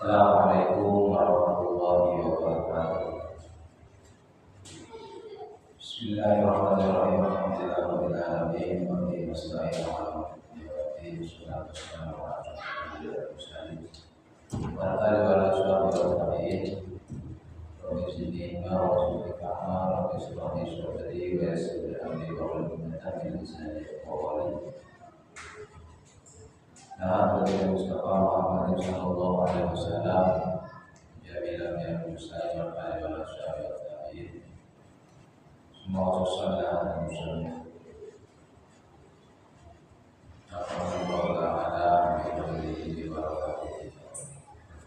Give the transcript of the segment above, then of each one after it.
Assalamualaikum warahmatullahi wabarakatuh. Bismillahirrahmanirrahim. Alhamdulillahirabbil alamin. Wassalatu wassalamu ala asyrofil mursalin wa ala alihi wa sahbihi. Rabbi zidni ilma warzuqni fahma rabbi shrah li sadri wa yassir li amri wahlul 'uqdatam min lisani yafqahu qawli. Nabi Mustafa Muhammad sallallahu alaihi wasallam jami'an ya muslim wa ala syafi'in. Semua sallallahu alaihi wasallam. Alhamdulillah ala bihi wa barakatuh.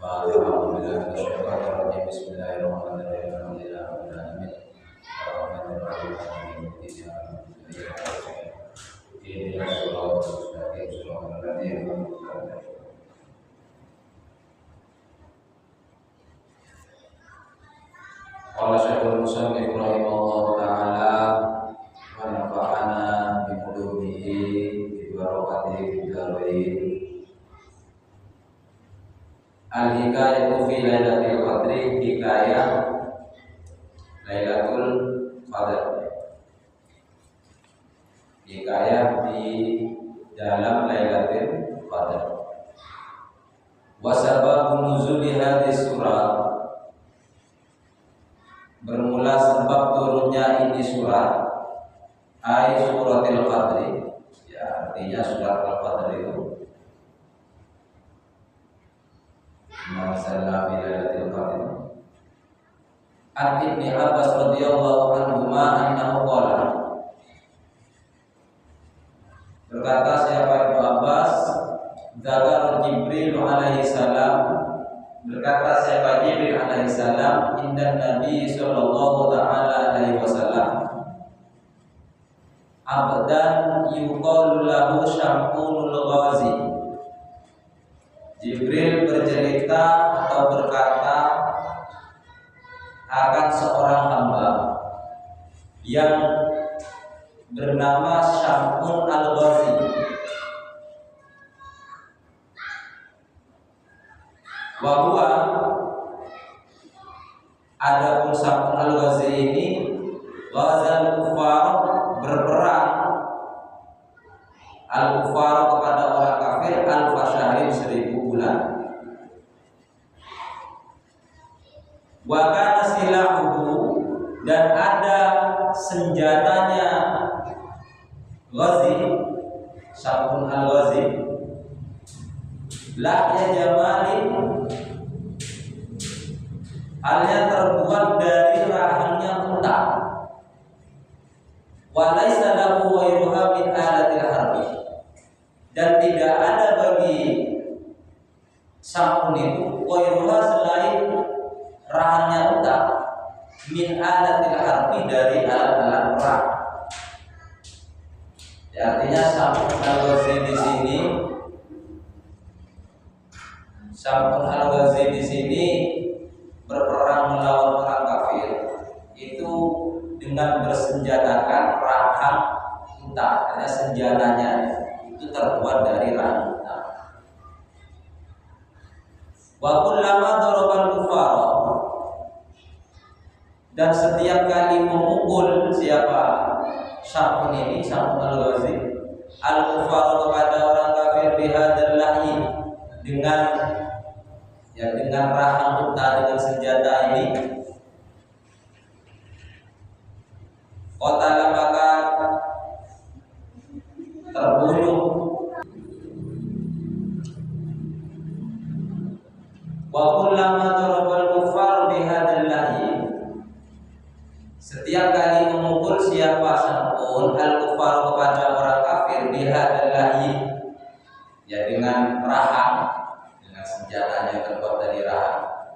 Alhamdulillah bismillahirrahmanirrahim. Alhamdulillahirabbil alamin. Arrahmanirrahim. Qala Syekhul Musannif rahimahullah ta'ala wa nafa'ana bi ulumihi bi barakatihi fid dharain. Al-hikayatu fi lailatul qadri, hikayah Lailatul Qadar. Hikayah di dalam Lailatul Qadar. Wa sababun nuzuli hadhihi surah, bermula sebab turunnya ini surat ay suratil qadri, ya artinya surat al-qadr itu masalah lailatul qadr. An Ibni Abbas radhiyallahu anhuma annahu qala, berkata siapa Ibnu Abbas, dzakar Jibril alaihi salam, berkata siapa Jibril alaihi salam, indan Nabi sallallahu taala alaihi wasallam, abdan yuqalu lahu Syampunul Ghazi. Jibril bercerita atau berkata akan seorang hamba yang bernama Syampun Al-Ghazi. Wa huwa, adapun Syampun Al-Ghazi ini, ghazal kufar, berperang al-kufar kepada orang kafir, al-fasyahrin 1000 bulan. Wa kana silahuhu, dan ada senjatanya Ghazi, Syampun Al-Ghazi, lahya jamalin, halnya terbuat dari rahangnya unta. Wa laisa lahu ghairuha min alatil harbi, dan tidak ada bagi Syampun itu ghairuha selain rahangnya unta, min alatil harbi, dari alat-alat perang. Ya, artinya Syampun Al-Ghazi di sini, Syampun Al-Ghazi di sini berperang melawan orang kafir itu dengan bersenjatakan rahang unta, karena senjatanya itu terbuat dari rahang unta. Wa kullama darabal kufar, dan setiap kali memukul siapa Syampun ini, Syampun Al-Ghazi, al-kufar kepada orang kafir, bihadzal lahyi, dengan rahang unta, dengan senjata ini, qatala, maka terbunuh. Wa kullama darabal kufar bihadzal lahyi, setiap kali memukul siapa Syampun al-kufar kepada orang kafir, bihadzal lahyi, ya dengan rahang, dengan senjatanya terbuat dari rahang.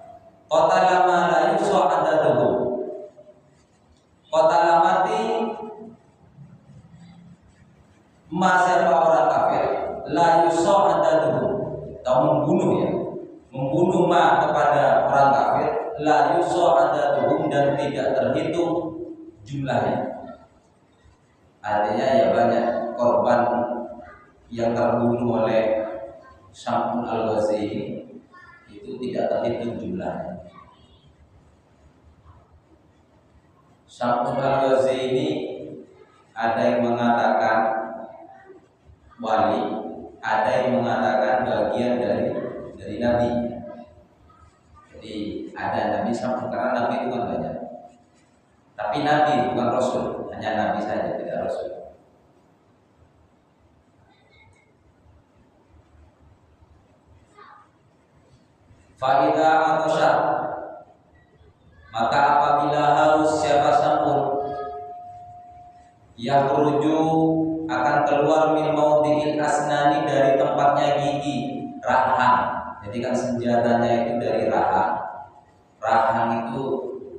Qatala ma la yusa'adaduhu, qatala mati ma, siapa orang kafir, la yusa'adaduhu, atau membunuh, ya membunuh ma kepada orang kafir, la yusa'adaduhum, dan tidak terhitung jumlahnya. Artinya ya banyak korban yang terbunuh oleh Syampun Al-Ghazi itu tidak terhitung jumlahnya. Syam'un al-Ghazi ini ada yang mengatakan wali, ada yang mengatakan bagian dari nabi. Jadi ada nabi Syam'un karena nabi itu kan banyak. Tapi nabi bukan rasul, hanya nabi saja, tidak rasul. Fa'idha atosha, maka apabila haus siapa Syam'un, yakhruju akan keluar min maudhi'il asnani dari tempatnya gigi, rahang. Jadi kan senjatanya itu dari rahang. Rahang itu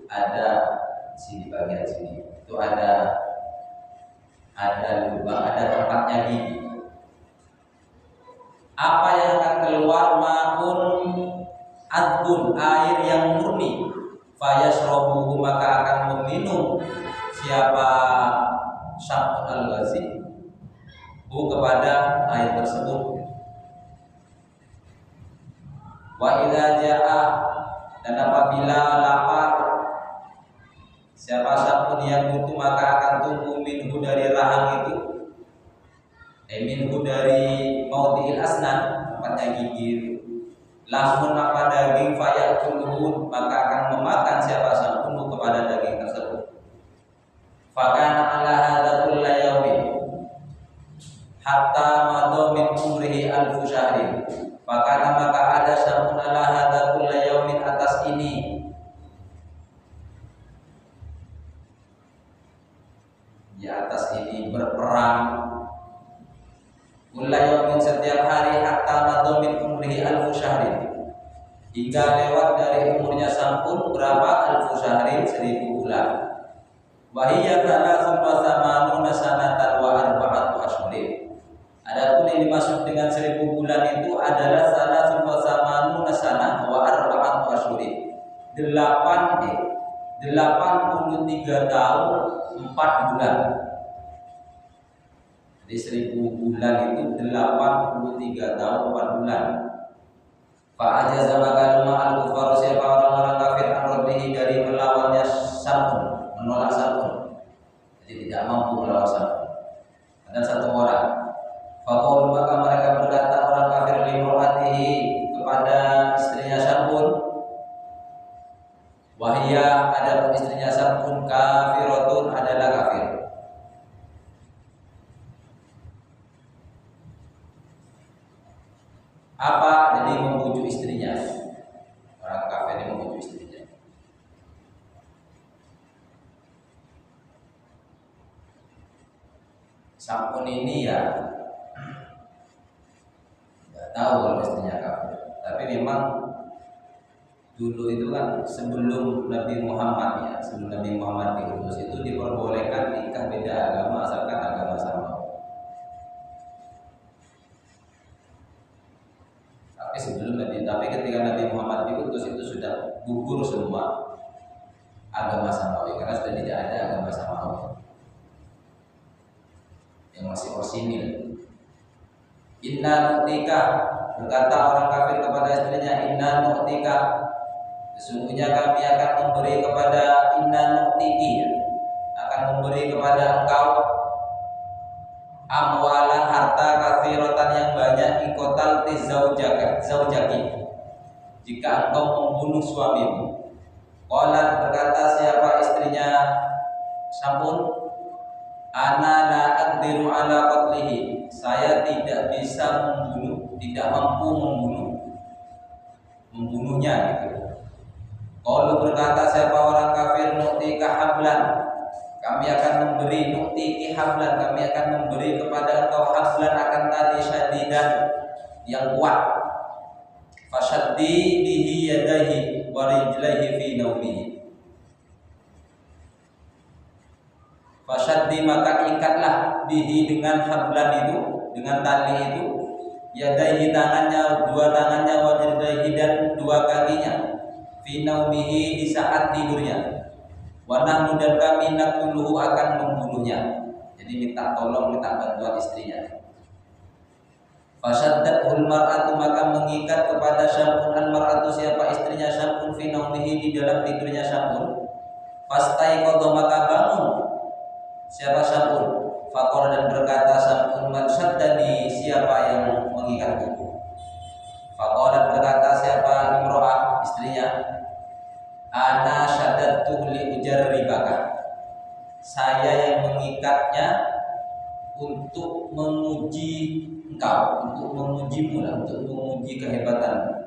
ada sini bagian sini. Itu ada lubang, ada tempatnya gigi. Apa yang akan keluar? Ma'un adbun, air yang murni. Fayashrabuhu, maka akan meminum siapa Syam'un al-Ghazi kepada air tersebut. Wa idza jaa, dan apabila lapar siapa Syam'un yang butuh, maka akan tumbuh minhu dari rahang itu, minhu dari maudhi'il asnan, tempatnya gigi itu, lahmun apa daging, fayakuluhu, maka akan memakan siapa Syam'un kepada daging tersebut. Fakana ala hadza kullu yaumin hatta madha min umrihi alfu syahrin. Fakana, maka ada Syam'un ala hadza kullu yaumin, atas ini di atas ini berperang kullu yaumin, setiap hari, hatta madha min umrihi alfu syahrin, hingga lewat dari umurnya Syam'un berapa? Alfu syahrin, 1000 bulan. Wahiyya thalathun wa thamanuna sanatan wa arba'atu ashhurin. Adapun yang dimaksud dengan 1000 bulan itu adalah thalathun wa thamanuna sanah wa arba'atu ashhurin. 83 tahun 4 bulan. Jadi 1000 bulan itu 83 tahun 4 bulan. Fa'ajaza maka al-kufaru, siapa orang-orang kafir, an-rabbihi, dari melawannya Syam'un, menolak Syam'un, jadi tidak mampu melawan Syam'un. Ada satu orang, faqalu, maka mereka berkata orang kafir, limro'atihi, kepada istrinya Syam'un, wahia, ada istrinya Syam'un, kafiratun, adalah kafir. Apa? Jadi membujuk istrinya. Orang kafir ini membujuk istrinya. Syam'un ini ya nggak tahu kalau istrinya kafir. Tapi memang dulu itu kan sebelum Nabi Muhammad, ya, sebelum Nabi Muhammad diutus itu diperbolehkan nikah beda agama asalkan agama sama. Tapi ketika Nabi Muhammad diutus itu sudah gugur semua agama samawi, karena sudah tidak ada agama samawi yang masih orsinil. Inna nu'tika, berkata orang kafir kepada istrinya, inna nu'tika, sesungguhnya kami akan memberi kepada, inna nu'tiki, akan memberi kepada engkau amwalan, harta, katsiratan, yang banyak, ikotal zaujaki, jika engkau membunuh suamimu. Qalat, berkata siapa istrinya Syam'un, ana la aqdiru ala qatlihi, saya tidak bisa membunuh, tidak mampu membunuhnya gitu. Qalu, berkata siapa orang kafir, nu'tika hablan, kami akan memberi, nu'tiki hablan, kami akan memberi kepada engkau hablan, akan tali syadidan, yang kuat. Fasyaddi bihi yadaihi wa rijlaihi fi naumihi. Fasyaddi, maka ikatlah, bihi, dengan hablan itu, dengan tali itu, yadaihi, tangannya, dua tangannya, wa rijlaihi, dan dua kakinya, fi naumihi, di saat tidurnya. Wa nahnu, dan kami, naqtuluhu, akan membunuhnya. Jadi minta tolong, minta bantuan istrinya. Fasaddatul mar'atu, maka mengikat kepada Syam'un al-mar'atu siapa istrinya Syam'un fi naumihi, di dalam tidurnya Syam'un. Fastaiqadha, maka bangun siapa Syam'un. Faqala, dan berkata Syam'un, man syaddani, siapa yang mengikatku. Faqala, berkata siapa imro'ah istrinya, ana syaddatu li ujarribaka, saya yang mengikatnya untuk menguji engkau, untuk mengujimu, untuk menguji kehebatanmu.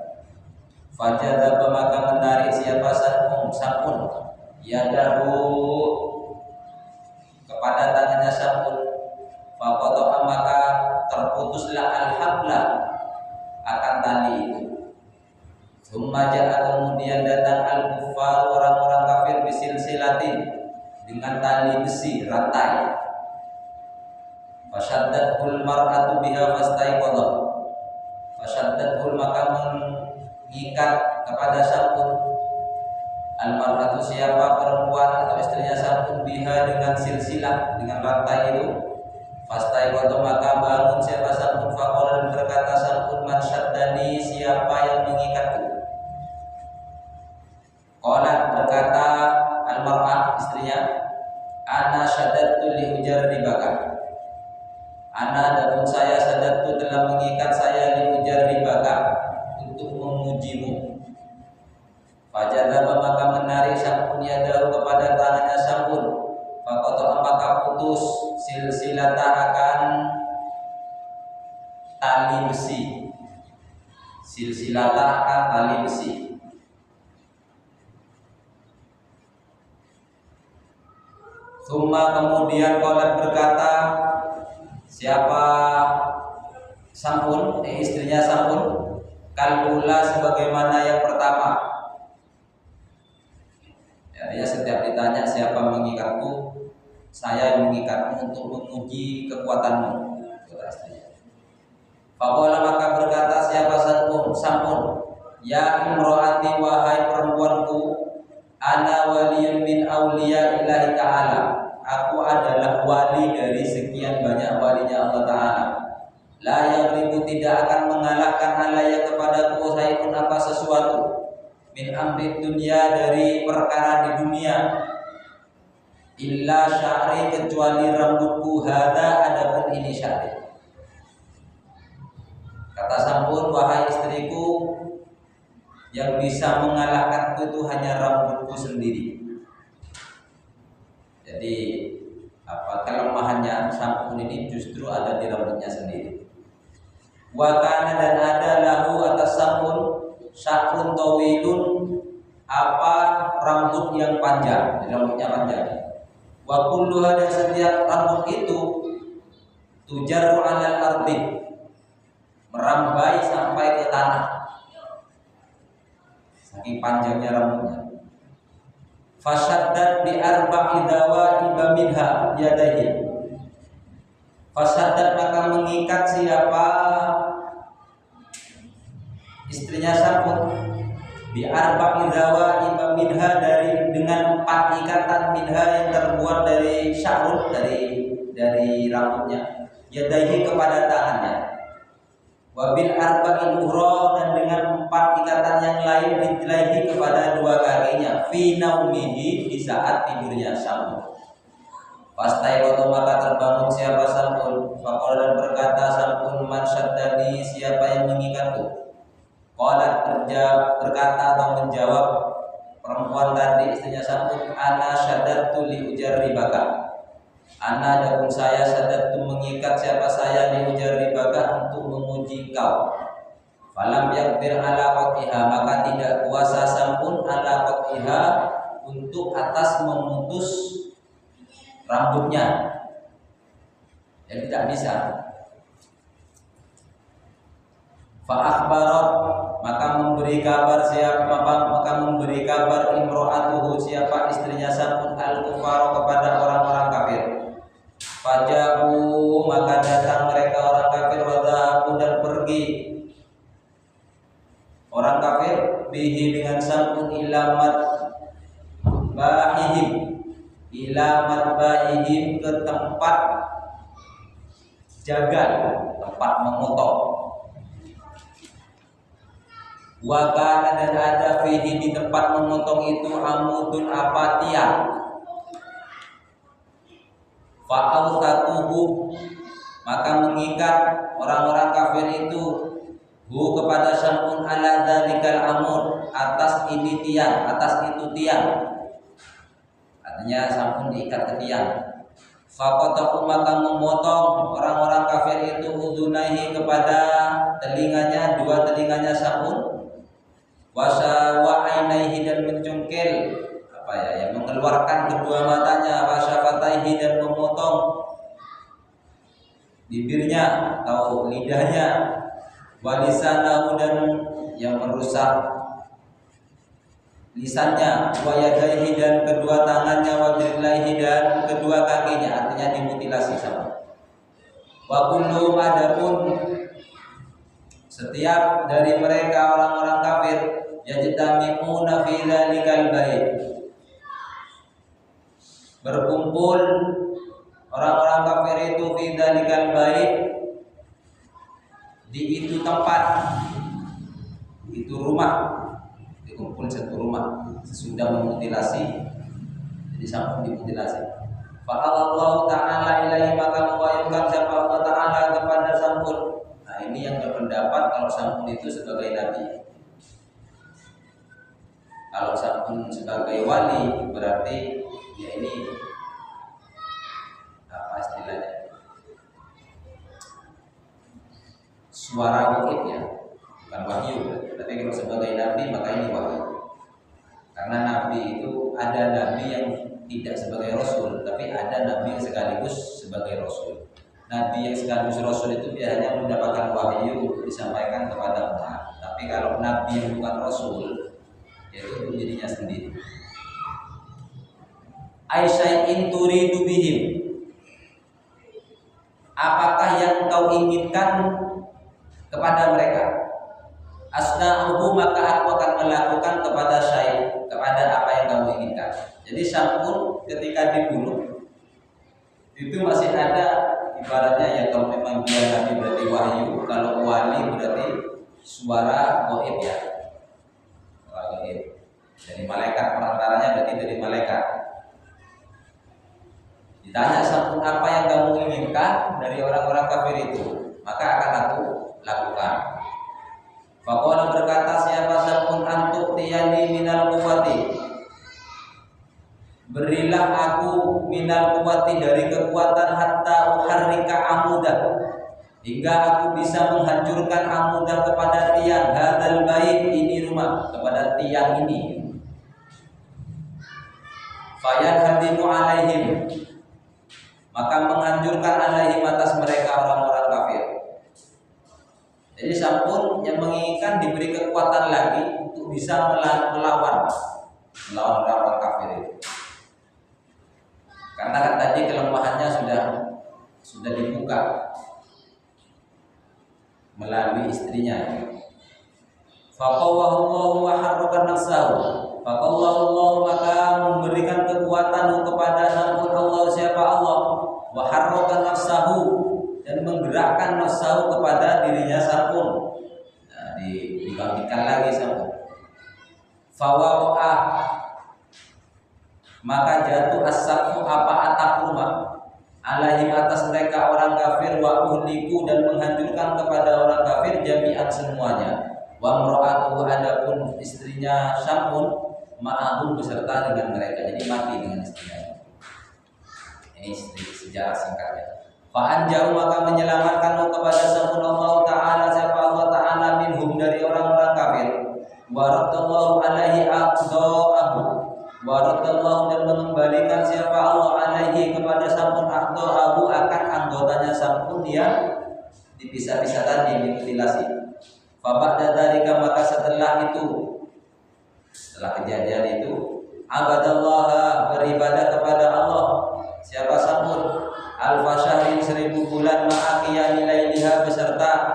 Fajadaba, maka menarik siapa Syam'un yadahu, kepada tangannya Syam'un. Faqata'a, maka terputuslah al-habla, akan tali itu. Tsumma ja'a, kemudian datang al-kuffar, orang-orang kafir, bisilsilatin, dengan tali besi, rantai. Fasyaddatul mar'atu biha fastaiqadha, fasyaddatul, maka mengikat kepada Syam'un al-mar'atu siapa perempuan atau istrinya Syam'un biha, dengan silsilah, dengan rantai itu. Fastaiqadha, maka bangun siapa Syam'un. Faqala, dan berkata Syam'un, man syaddani, siapa yang mengikatku. Qala, berkata al-mar'ah istrinya, ana syaddatu li ujarribaka, ana, adapun saya, syaddatu, telah mengikat saya, li ujarribaka, untuk mengujimu. Fajadaba, maka menarik Syam'un yadahu, kepada tangannya Syam'un. Faqata'a, maka putus silsilata, akan tali besi, silsilata, akan tali besi. Summa, kemudian qalat, berkata siapa Syam'un, istrinya Syam'un, kalula, sebagaimana yang pertama. Artinya setiap ditanya siapa mengikatku, saya yang mengikatmu untuk menguji kekuatanmu, kata istrinya. Faqala, maka berkata siapa Syam'un, ya imro'ati, wahai perempuanku, ana waliyun min awliya illahi ta'ala, aku adalah wali dari sekian banyak walinya Allah Ta'ala. La yaghlibu, tidak akan mengalahkan alaya kepadaku, saipun, apa sesuatu, min amri dunia, dari perkara di dunia, illa sya'ri, kecuali rambutku, hada, adapun ini sya'ri. Kata Syam'un, wahai istriku, yang bisa mengalahkanku itu hanya rambutku sendiri. Jadi kelemahannya Syam'un ini justru ada di rambutnya sendiri. Wa kana, dan ada lahu, atas Syam'un, sya'run tawilun, apa rambut yang panjang, jadi rambutnya panjang. Wa kulluha, dan setiap rambut itu, tujarru 'alal ardi, merambai sampai ke tanah, saking panjangnya rambutnya. Fasyaddat bi arba'i dawa'iba minha yadayhi, fasyaddat, maka mengikat siapa istrinya Syam'un, bi arba'i dawa'iba minha, dengan 4 ikatan, minha, yang terbuat dari sya'run, dari rambutnya, yadayhi, kepada tangannya. Wabil arba'in ukhra, dan dengan 4 ikatan yang lain, rijlaihi, kepada 2 kakinya, fi naumihi, di saat tidurnya Syam'un. Fastaiqadha, maka terbangun siapa Syam'un. Faqala, dan berkata Syam'un, man syaddani, siapa yang mengikatku. Qala, berkata atau menjawab perempuan tadi, istrinya Syam'un, ana syaddatu li ujarribaka, ana, adapun saya, syaddatu, mengikat siapa saya, li ujarribaka, untuk menguji kau. Falam yakdir ala qatiha, maka tidak kuasa Syam'un ala qatiha, untuk atas memutus rambutnya, yang tidak bisa. Fa akhbarat, maka memberi kabar siapa, maka memberi kabar imro'atuhu, siapa istrinya Syam'un, al-kufar, kepada orang-orang kafir. Fajabu, maka datang mereka orang kafir, wadhabu, dan pergi orang kafir, bihi, dengan Syam'un, ilamat bahihim, ke tempat jagal, tempat memotong. Wa kana dan ada fihi di tempat memotong itu amudun apa tiang. Fa'autatuhu maka mengikat orang-orang kafir itu kepada Syam'un ala dzalikal amud atas ini tiang, atas itu tiang. Artinya Syam'un diikat ke tiang. Faqatahu maka memotong orang-orang kafir itu udunaihi kepada telinganya, dua telinganya Syam'un. Wasawa ainaihi dan mencungkil yang mengeluarkan kedua matanya, wasyafataihi dan memotong bibirnya atau lidahnya, walisanahu dan yang merusak lisannya, wayadaihi dan kedua tangannya, wajrilaihi dan kedua kakinya, artinya dimutilasi sama. Wa kullu adapun setiap dari mereka orang-orang kafir yajtami'una fi dzalikal bait, berkumpul orang-orang kafir itu fi dzalikal bait, di itu tempat, itu rumah, dikumpul satu rumah sesudah memutilasi, jadi sampai dimutilasi. Fa Allah Ta'ala ilaihi maka membayangkan siapa Allah Ta'ala kepada Sam'un. Nah ini yang berpendapat kalau Sam'un itu sebagai nabi. Kalau Sam'un sebagai wali berarti ya ini apa istilahnya, suara gaib ya, bukan wahyu. Tapi kalau sebagai nabi maka ini wahyu. Karena nabi itu ada nabi yang tidak sebagai rasul, tapi ada nabi yang sekaligus sebagai rasul. Nabi yang sekaligus rasul itu biasanya mendapatkan wahyu untuk disampaikan kepada umat. Tapi kalau nabi yang bukan rasul, yaitu dirinya sendiri. Aisya'in turidu bihim, apakah yang kau inginkan kepada mereka? Asna'uhu maka aku akan melakukan kepada syai', kepada apa yang kamu inginkan. Jadi Sam'un ketika dibunuh itu masih ada ibaratnya ya, kalau memang dia nabi berarti wahyu, kalau wali berarti suara gaib ya. Dari malaikat, perantaranya berarti dari malaikat. Ditanya Sam'un apa yang kamu inginkan dari orang-orang kafir itu, maka akan aku lakukan. Faqala berkata siapa Sam'un, antuk tiyani minal quwwati, berilah aku minal quwwati dari kekuatan, hatta uharrika amudah, hingga aku bisa menghancurkan amudah kepada tiang hadzal bait, ini rumah, kepada tiang ini. Fayadhadimu alaihim maka menghancurkan alaihim atas mereka orang-orang kafir. Jadi Sam'un yang menginginkan diberi kekuatan lagi untuk bisa melawan orang-orang kafir itu. Karena kan tadi kelemahannya sudah dibuka melalui istrinya. Faqawwahullahu wa harraka nafsahu, faqawwahullahu maka memberikan kekuatan kepada Sam'un Allah siapa Allah, wa harraka nafsahu dan menggerakkan nafsahu kepada dirinya Sam'un. Nah, dibangkitkan lagi Sam'un. Fawaqa'ah maka jatuh as-safu apa atap rumah, alaihim atas mereka orang kafir, wa uhliku dan menghancurkan kepada orang kafir jami'an semuanya. Wa imra'atuhu adapun istrinya Sam'un ma'ahum beserta dengan mereka, jadi mati dengan istrinya. Ini sejarah singkatnya. Fa anjau maka menyelamatkan kepada Sam'un Allah Ta'ala siapa Allah Ta'ala minhum dari orang-orang kafir. Wa radallahu alaihi aqda'ahu, wa radallahu dan mengembalikan siapa Allah alaihi kepada Sam'un aqda'ahu akan anggotanya Sam'un yang dipisah-pisah tadi, dimutilasi. Ba'da dzalika maka setelah kejadian itu, abadallaha beribadah kepada Allah siapa Sam'un alfa syahrin 1000 bulan ma'a qiyamil lailiha beserta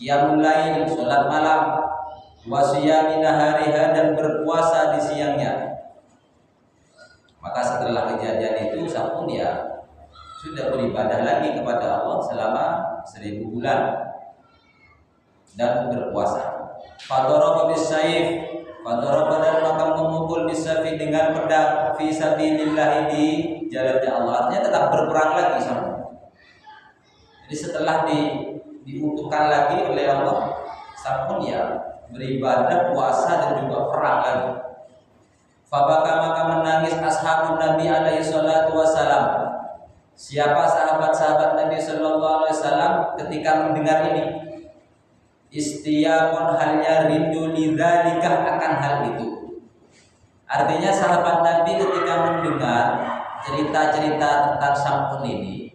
qiyamul lail salat malam, wa siyami nahariha dan berpuasa di siangnya. Maka setelah kejadian itu Sam'un ya sudah beribadah lagi kepada Allah selama 1000 bulan dan berpuasa. Fadaraba bis-saif, fadaraba dan maka memukul bis-safi dengan pedang fi sabilillah di jalannya Allah. Artinya tetap berperang lagi sama. Jadi setelah diutuhkan lagi oleh Allah, Sampun ya beribadah, puasa dan juga perang lagi. Fabaka maka menangis ashabun Nabi alaihi salatu wasalam. Siapa sahabat-sahabat Nabi sallallahu alaihi wasallam ketika mendengar ini? Istiyaqon halnya rindu lidzalika akan hal itu. Artinya sahabat Nabi ketika mendengar cerita-cerita tentang Sampun ini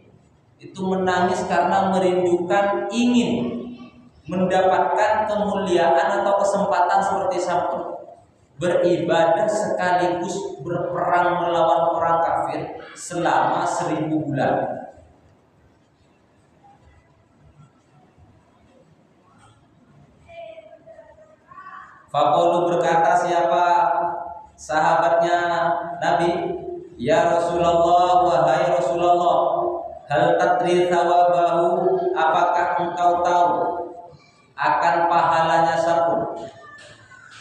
itu menangis karena merindukan ingin mendapatkan kemuliaan atau kesempatan seperti Sampun, beribadah sekaligus berperang melawan orang kafir selama 1000 bulan. Faqalu berkata siapa sahabatnya Nabi, ya Rasulullah, wahai Rasulullah, hal tadri thawabahu, apakah engkau tahu akan pahalanya Sampun?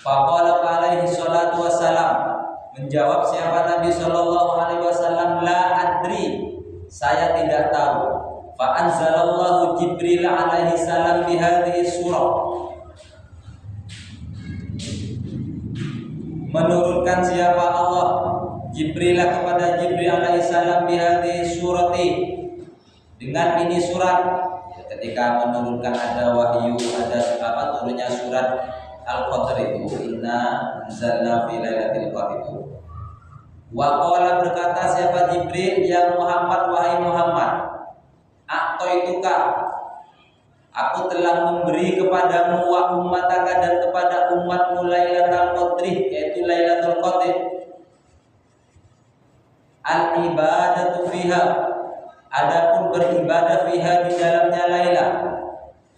Faqala alaihi salatu wassalam, menjawab siapa Nabi sallallahu alaihi wasallam, la adri, saya tidak tahu. Fa anzalallahu Jibril alaihi salam bi hadhihi surah, menurunkan siapa Allah Jibril kepada Jibril alaihissalam bihadhi surati, dengan ini surat. Ketika menurunkan ada wahyu, ada turunnya surat Al-Qadr itu, inna anzalna fi lailatul qadr itu. Wa qala berkata siapa Jibril, ya Muhammad, wahai Muhammad, a'taituka, aku telah memberi kepadamu wa ummataka dan kepada umatmu Lailatul Qadri, yaitu Lailatul Qadr. Al ibadatu fiha, adapun beribadah fiha di dalamnya Laila,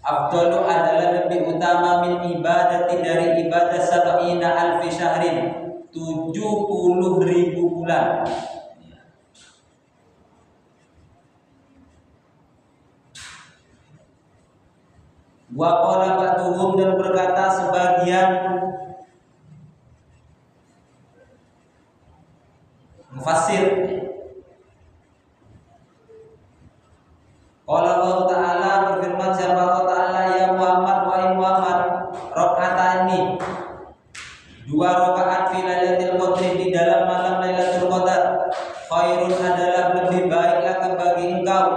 afdalu adalah lebih utama min ibadati dari ibadah sab'ina alfi syahrin, 70.000 bulan. Wa qala ba'duhum, dan berkata sebagian mufassir, qala Allah Ta'ala, berfirman siapa Allah Ta'ala, ya Muhammad, wahai Muhammad, rakaatani, 2 rakaat fi lailatul qadri, di dalam malam Lailatul Qadar, khairun adalah lebih baik laka bagi engkau,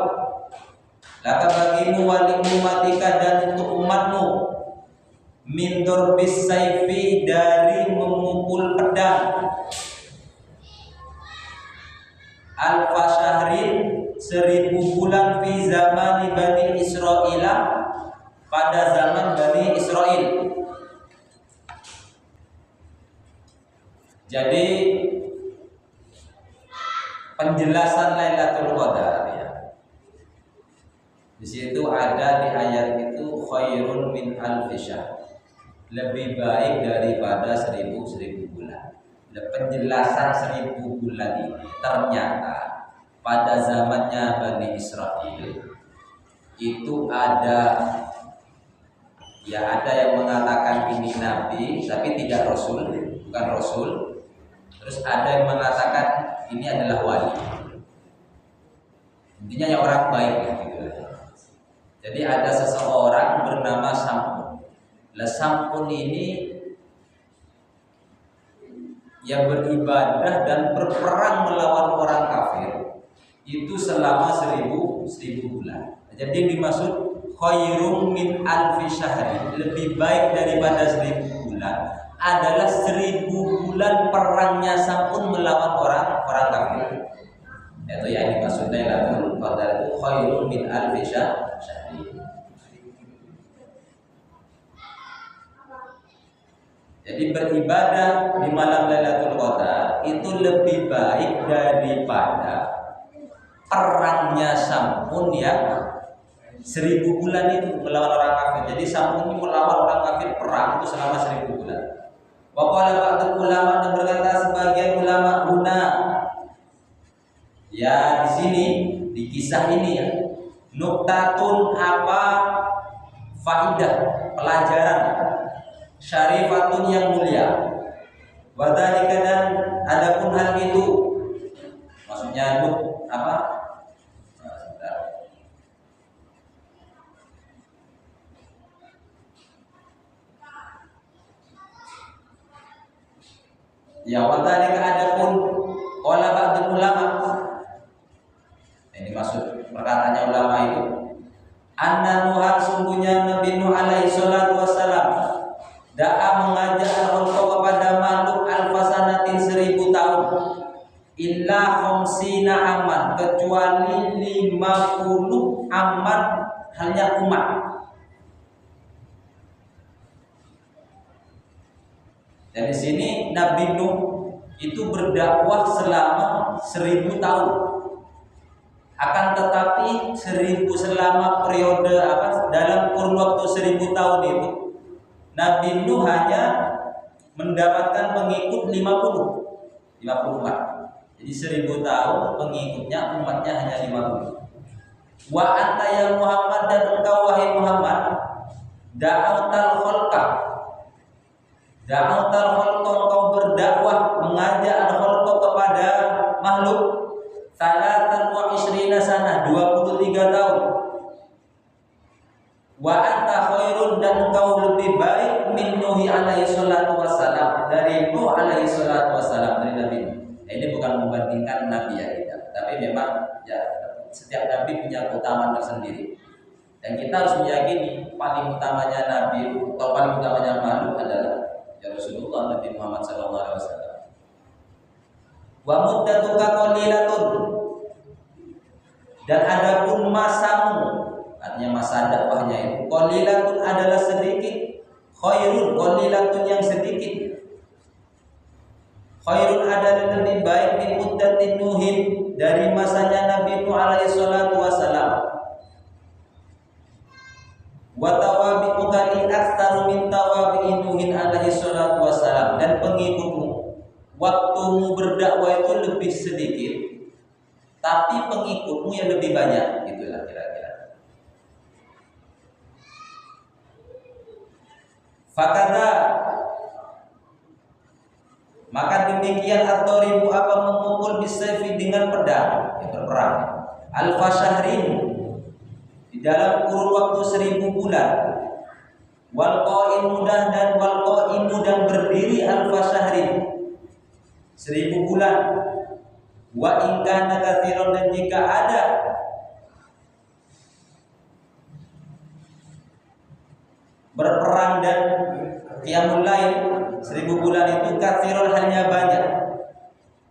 laka bagimu, wali umatika dan untuk umatmu, min durbis saifi, dari memukul pedang, alfa syahrin, 1000 bulan, fi zaman Bani Israil, pada zaman Bani Israil. Jadi penjelasan Lailatul Qadar ya, di situ ada di ayat itu khairun min alfi syahr, lebih baik daripada 1000 bulan. Penjelasan 1000 bulan ini ternyata pada zamannya Bani Israil itu ada yang mengatakan ini nabi tapi tidak rasul, bukan rasul. Terus ada yang mengatakan ini adalah wali. Intinya yang orang baik gitu. Jadi ada seseorang bernama Sampun. Sampun ini yang beribadah dan berperang melawan orang kafir itu selama 1000 bulan. Jadi dimaksud khairum min alfi syahri, lebih baik daripada 1000 bulan adalah 1000 bulan perangnya Sampun melawan orang kafir. Itu yang dimaksud Lailatul Qadar itu khairum min alfi syahri. Jadi beribadah di malam Lailatul Qadar itu lebih baik daripada perangnya Sampun yang 1000 bulan itu melawan orang kafir. Jadi Sampun ini melawan orang kafir, perang itu selama 1000 bulan. Wa qala ba'du ulama, dan berkata sebagian ulama, guna ya di sini di kisah ini ya, nuktatun apa faidah, pelajaran syarifatun yang mulia. Wadhalika dan adapun hal itu, maksudnya apa? Ya, wadhalika adapun qala ba'dul ulama. Ini maksud perkataannya ulama itu. Anna Nuhan sungguhnya Nabi Nuh alaihi salatu wassalam da'a mengajak al-khalqa kepada makhluk alfasanatin 1000 tahun illa khamsina aman, kecuali 50 aman hanya umat. Dan di sini Nabi Nuh itu berdakwah selama 1000 tahun. Akan tetapi selama periode dalam kurun waktu 1000 tahun itu Nabi Nuh hanya mendapatkan pengikut 50 umat. Jadi 1000 tahun pengikutnya, umatnya hanya 50. Wa anta ya Muhammad, dan engkau wahai Muhammad, da'autal khalqa, engkau berdakwah mengajak al-khalqa kepada makhluk salatan wa isrina sana, 23 tahun. Wa anta khairun, dan engkau lebih baik min Nuh alaihi salatu wassalam, dari Nuh alaihi salatu wassalam, dari Nabi. Ini bukan membandingkan nabi ya, tapi memang ya setiap nabi punya keutamaan tersendiri. Dan kita harus meyakini paling utamanya nabi itu, atau paling utamanya makhluk adalah ya Rasulullah Nabi Muhammad sallallahu alaihi wasallam. Wa muddatuka qalilatun, dan adapun masamu, artinya masa dakwahnya itu, qalilatun adalah sedikit, khairun, qalilatun yang sedikit, khairun adalah lebih baik min muddatin Nuhin, dari masanya Nabi Nuh alaihi salatu wasalam. Wa tawabi'uka li aktsaru min tawabi'i Nuhin alaihi salatu wasalam, dan pengikutmu, waktumu berdakwah itu lebih sedikit, tapi pengikutmu yang lebih banyak, gitulah kira-kira. Fakada, maka demikian ad-daribu, apa memukul bisayfi dengan pedang, yang berperang, al-fasyahrin, di dalam kurun waktu 1000 bulan, wal qa'imu, dan wal qa'imu, dan berdiri al-fasyahrin 1000 bulan, wa in kana katsiran, dan jika ada berperang dan qiyamul lail 1000 bulan itu katsiran, hanya banyak.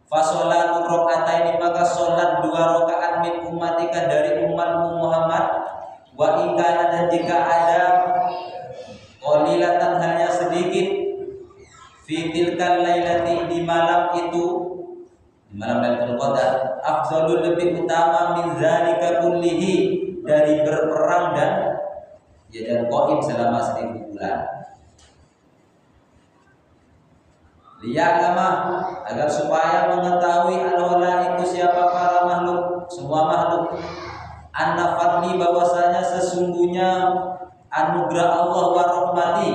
Fa sholatu raka'ataini, maka salat 2 rakaat min ummatika, dari umatmu Muhammad, wa in kana, dan jika ada qalilatan, hanya sedikit, fi tilkal lailati, di malam itu, di malam Lailatul Qadar, afdalul, lebih utama, min zalika kullihi, dari berperang dan qaim selama 1000 bulan. Liya'lama, agar supaya mengetahui al-walaiku, siapa para makhluk, semua makhluk, anna fadli, bahwasanya sesungguhnya anugerah Allah, wa rahmati,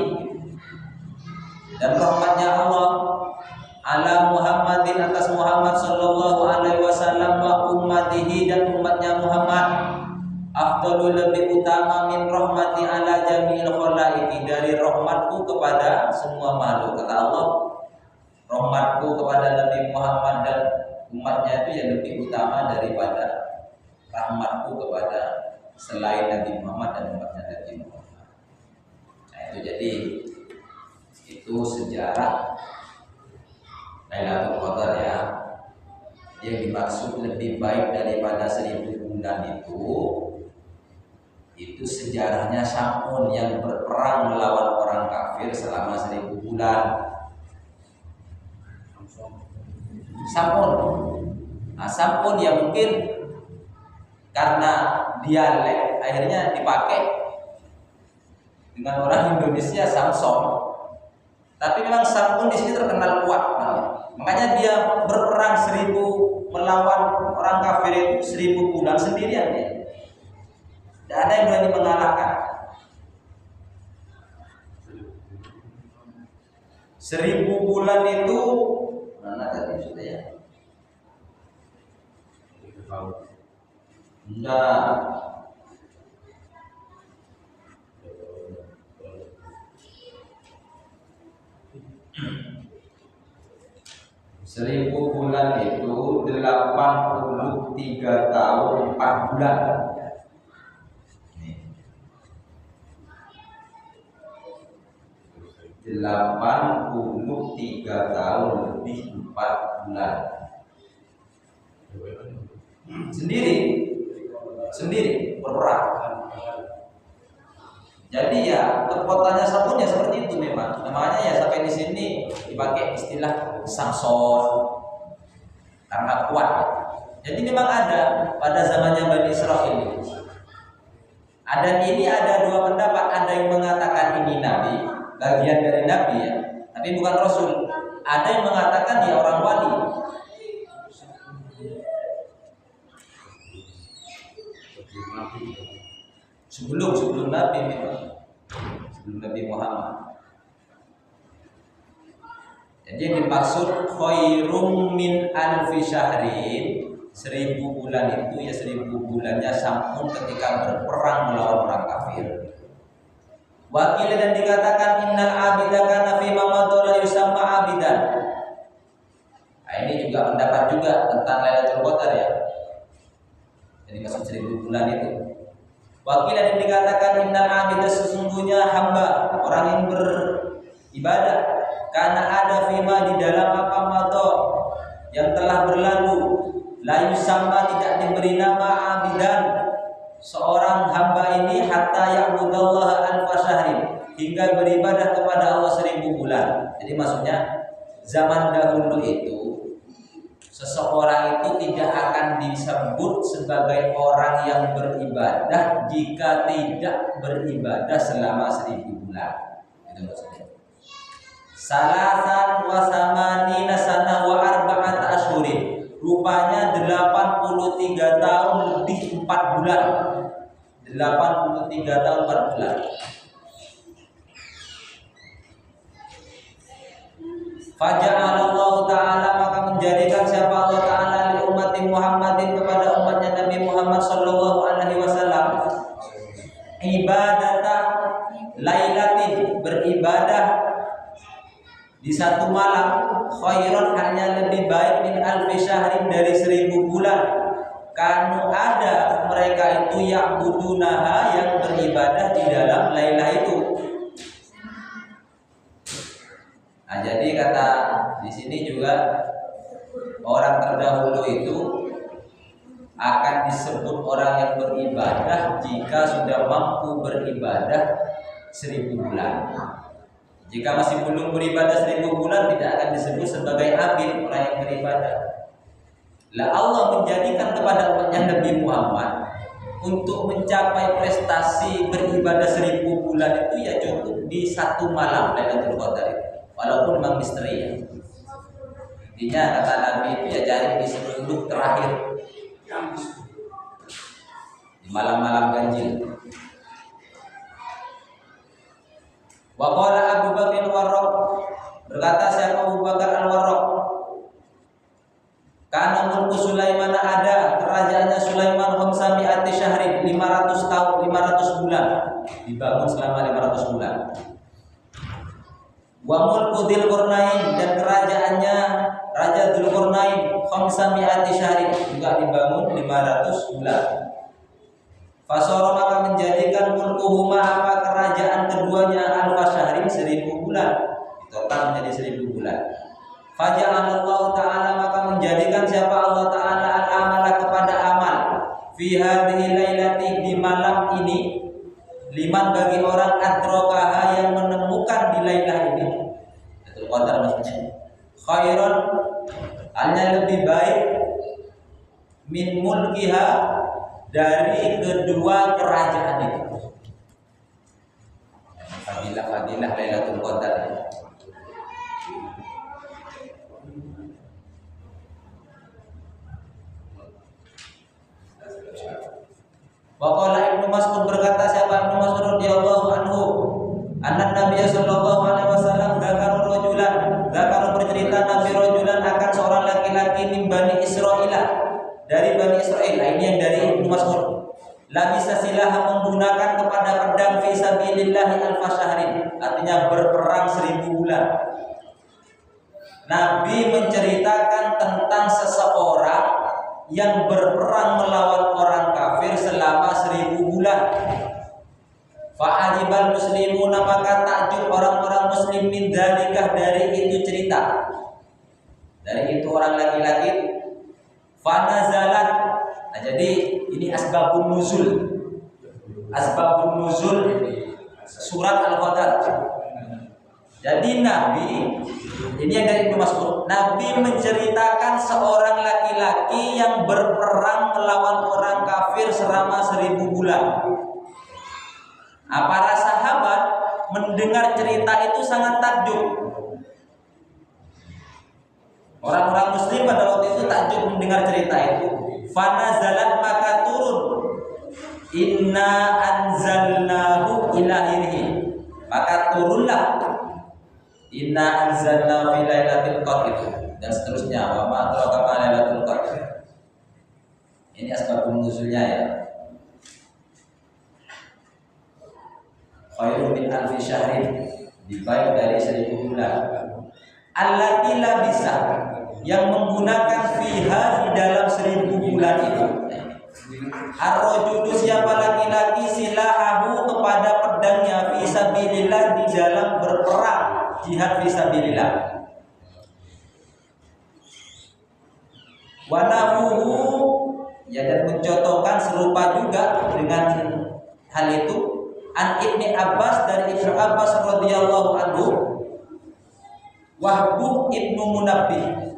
dan rahmatnya Allah, ala Muhammadin, atas Muhammad sallallahu alaihi wasallam, wa ummatihi, dan umatnya Muhammad, afdalu, lebih utama, min rahmati ala jami'il khalaiqi, dari rahmatku kepada semua makhluk. Kata Allah, rahmatku kepada Nabi Muhammad dan umatnya itu yang lebih utama daripada rahmatku kepada selain Nabi Muhammad dan umatnya Nabi Muhammad. Nah itu, jadi itu sejarah Lailatul Qadar ya. Yang dimaksud lebih baik daripada 1000 bulan itu sejarahnya Samun yang berperang melawan orang kafir selama 1000 bulan. Samun. Nah, Samun ya mungkin karena dialek akhirnya dipakai dengan orang Indonesia Samson. Tapi memang Samun di sini terkenal kuat, makanya dia berperang 1000 melawan orang kafir itu 1000 bulan sendirian dia. Tidak ada yang berani mengalahkan. 1000 bulan itu mana tadi sudah ya? Enggak. 1000 bulan itu 83 tahun 4 bulan. 83 tahun lebih 4 bulan. Sendiri berperang. Jadi ya kekuatannya sabunnya seperti itu memang. Namanya ya sampai di sini dipakai istilah Samson karena kuat. Jadi memang ada pada zamannya Bani Israil ini. Ada dua pendapat. Ada yang mengatakan ini nabi, bagian dari nabi ya, tapi bukan rasul. Ada yang mengatakan dia orang wali. Sebelum Nabi memang, sebelum Nabi Muhammad. Jadi yang dimaksud khairum min alfi syahrin, 1000 bulan itu ya 1000 bulannya sampun ketika berperang melawan orang kafir. Wakil dan dikatakan innal abida kana fi mamadhala yusamma abidan. Nah, ini juga pendapat juga tentang Lailatul Qadar ya. Jadi maksud 1000 bulan itu. Wakil dan dikatakan innal abida sesungguhnya hamba, orang yang beribadah, karena ada fima di dalam apa mato yang telah berlalu, la yusamma tidak diberi nama abidan, seorang hamba ini hatta ya'budallaha alfa syahrin, hingga beribadah kepada Allah 1000 bulan. Jadi maksudnya zaman dahulu itu seseorang itu tidak akan disebut sebagai orang yang beribadah jika tidak beribadah selama 1000 bulan. Itu maksudnya. Salasan wa samanina sana wa arba'at asyhurin. Rupanya 83 tahun lebih 4 bulan. 83 tahun 4 bulan. Faja'alallahu ta'ala, maka menjadikan siapa Allah ta'ala li ummati Muhammadin, kepada umatnya Nabi Muhammad sallallahu alaihi wasallam, ibadata lailatin, beribadah di satu malam, khairan hanya lebih baik min alfi syahrin, dari 1000 bulan. Kanu ada mereka itu ya'budunaha, yang beribadah di dalam lailah itu. Nah, jadi kata di sini juga orang terdahulu itu akan disebut orang yang beribadah jika sudah mampu beribadah 1000 bulan. Jika masih belum beribadah 1000 bulan, tidak akan disebut sebagai abid, orang yang beribadah. Lah Allah menjadikan kepada umatnya Nabi Muhammad untuk mencapai prestasi beribadah 1000 bulan itu ya cukup di satu malam Lailatul Qadar itu. Walaupun memang misteri ya. Intinya kata Nabi itu ya cari di 10 terakhir, di malam-malam ganjil. Wa qala Abu Bakar al-Warraq, berkata siapa Abu Bakar al-Warraq, karena mulku Sulaiman, ada kerajaannya Sulaiman 500 syahrin, 500 tahun, 500 bulan, dibangun selama 500 bulan. Wa mulku Dzulqarnain, dan kerajaannya Raja Dzulqarnain 500 syahrin, juga dibangun 500 bulan. Fasara, maka menjadikan mulkuhuma, apa kerajaan keduanya, alfa syahrin, 1000 bulan, total menjadi 1000 bulan. Faja'alallahu ta'ala, maka menjadikan siapa Allah ta'ala al-amala, kepada amal, fi hadhihi lailati, di malam ini, liman, bagi orang adrokaha, yang menemukan di lailah ini, Lailatul Qadar maksudnya, khairan hanya lebih baik, min mulkiha, dari kedua kerajaan itu. Fadilah Lailatul Qadar. Wa qala Ibnu Mas'ud, berkata siapa Ibnu Mas'ud radhiyallahu anhu, anna Nabi sallallahu alaihi wasallam dzakara rajulan, kalau bercerita Nabi rajulan akan seorang laki-laki min Bani Israil, dari Bani Israil. Nah, ini yang dari Ibnu Mas'ud. Labisa silaha, menggunakan kepada pedang fi sabilillahi alfa syahrin, artinya berperang 1000 bulan. Nabi menceritakan tentang seseorang yang berperang melawan orang kafir selama 1000 bulan. Fa'ajibal muslimuna, maka takjub orang-orang muslim min dzalikah, dari itu cerita, dari itu orang laki-laki. Fanazalat, nah jadi ini asbabun nuzul. Asbabun nuzul surat Al-Qadar. Jadi Nabi, ini yang dari Ibnu Mas'ud, Nabi menceritakan seorang laki-laki yang berperang melawan orang kafir selama 1000 bulan. Nah, para sahabat mendengar cerita itu sangat takjub. Orang-orang muslim pada waktu itu takjub mendengar cerita itu. Fanazalat, maka turun, inna anzalnahu ila ilhi, maka turunlah inna anzalna fi lailatul qadr itu dan seterusnya. Wa ma adraka ma lailatul qadr. Ini asbabun nuzulnya ya. Khairun min alfi syahrin, dibaik dari 1000 bulan. Allati labisa, yang menggunakan fiha, di dalam 1000 bulan itu. Ar-rajulu, siapa laki-laki, silahahu, kepada pedangnya, fi sabilillah, di dalam berperang jihad fi sabilillah. Wa nahuhu, ya, dan mencontohkan serupa juga dengan hal itu an Ibni Abbas, dari Ibnu Abbas radhiyallahu anhu. Wahb ibnu Munabbih,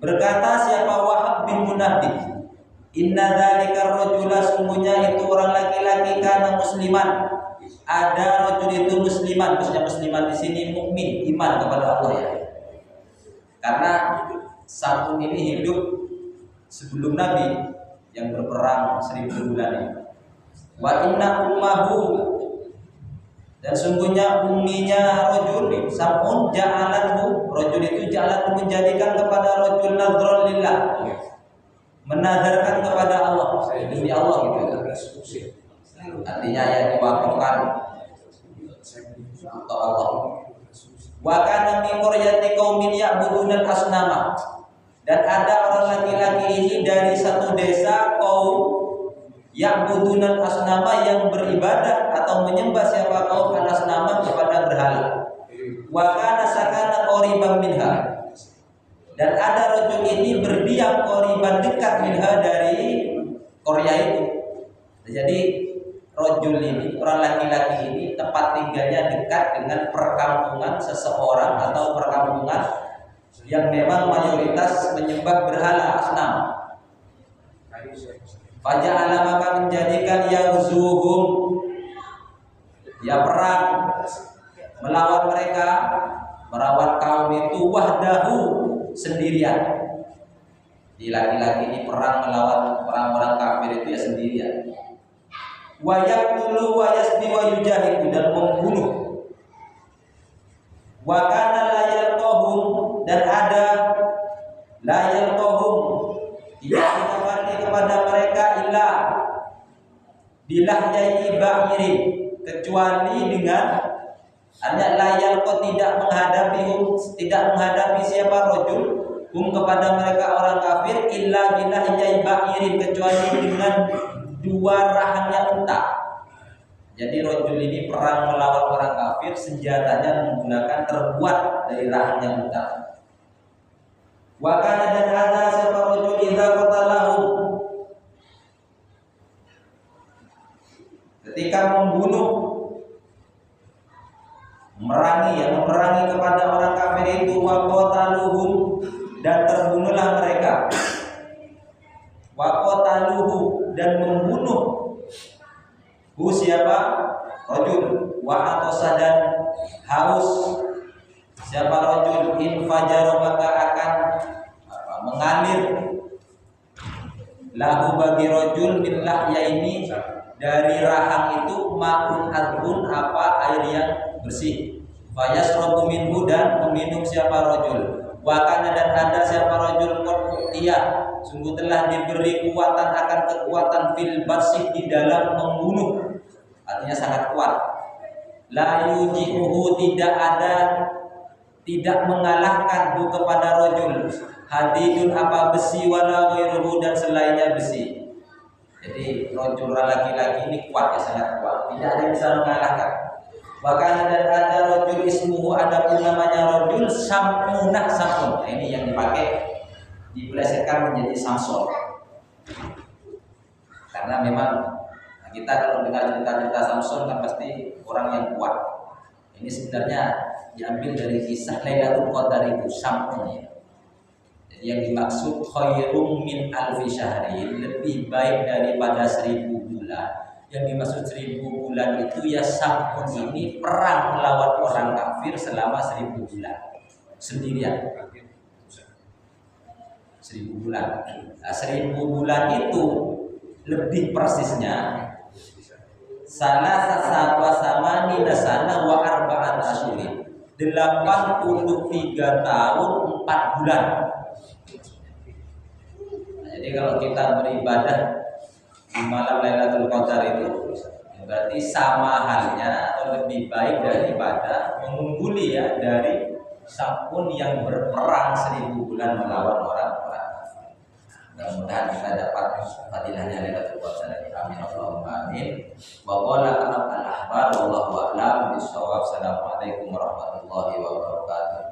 berkata siapa Wahab bin Munabbih, inna dzalika rajula, sungguhnya itu orang laki-laki, kana musliman, ada rajul itu musliman, maksudnya musliman di sini mukmin, iman kepada Allah ya. Karena satu ini hidup sebelum Nabi yang berperang 1000 bulan ini. Wa inna ummahu, dan sungguhnya umminya rajul samun ja'alathu, rajul itu ja'alathu, menjadikan kepada rajul nadhran lillah, menadarkan kepada Allah, demi Allah gitu. Artinya ya diwakafkan untuk Allah. Wa kana min qaryati qaumin ya'budunal asnama, dan ada orang laki-laki ini dari satu desa kaum ya'budunal asnama, yang beribadah atau menyembah siapa kaum al-asnama, kepada berhala. Wa kana sakana qoriban minha, dan ada rajul ini berdiam qoriban, dekat minha, dari Korea itu. Jadi rajul ini, orang laki-laki ini, tempat tinggalnya dekat dengan perkampungan seseorang atau perkampungan yang memang mayoritas menyembah berhala asnam. Faja'ala, maka menjadikan yazuhum, ya perang melawan mereka, merawat kaum itu, wahdahu, sendirian. Di laki-laki ini perang melawan orang-orang kafir itu ya sendirian. Wa yaqtulu wa yasbi wa yujahidu, dan membunuh. Wa kana la yalqahum, dan ada la yalqahum, tidak didapati kepada mereka illa bilahyai ba'irin, kecuali dengan hanya la yalqa, tidak menghadapi siapa rajul kepada mereka orang kafir, illa bilahyai ba'irin, kecuali dengan 2 rahangnya unta. Jadi rajul ini perang melawan orang kafir, senjatanya menggunakan terbuat dari rahangnya unta. Wa kana, dan ada siapa rajul idza qatalahu, ketika membunuh, memerangi kepada orang kafir itu, wa qataluhum, dan terbunuhlah mereka. Wa qataluhu, dan membunuh siapa rajul, wa atosa, dan haus siapa rajul, infajaro, maka akan mengalir lahu bagi rajul min lahyaini, dari rahang itu, ma'un adbun, air yang bersih. Fayasrobu minhu, dan meminum siapa rajul. Wa kana, dan ada siapa rajul dia sungguh telah diberi kekuatan akan kekuatan fil basih, di dalam membunuh, artinya sangat kuat. La yuji'uhu, tidak mengalahkan hu kepada rajul hadidun apa besi, wala ghairuhu, dan selainnya besi. Jadi rajul laki-laki ini kuat, ya sangat kuat, tidak ada yang bisa mengalahkan. Bahkan dan ada rajul ismuhu, ada pun namanya rajul Sam'unah, Sam'un. Nah, ini yang dipakai dipelesetkan menjadi Samson. Karena memang kita kalau dengar cerita-cerita Samson kan pasti orang yang kuat. Ini sebenarnya diambil dari kisah Lailatul Qadar itu, Sam'un ya. Jadi yang dimaksud khairum min alfi syahrin, lebih baik daripada 1000 bulan. Yang dimaksud 1000 bulan itu ya Sam'un ini perang melawan orang kafir selama 1000 bulan sendirian. 1000 bulan. Nah, 1000 bulan itu lebih persisnya salah sasaba samani nasana wa arba'at asyurin, 83 tahun 4 bulan. Nah, jadi kalau kita beribadah di malam Lailatul Qadar itu berarti sama halnya atau lebih baik daripada mengungguli ya dari Sam'un yang berperang 1000 bulan melawan orang-orang. Mudah-mudahan kita dapat fadilahnya Lailatul Qadar. Amin Allahumma amin. Wa qala al-ahbar wallahu a'lam bis-shawab. Assalamualaikum warahmatullahi wabarakatuh.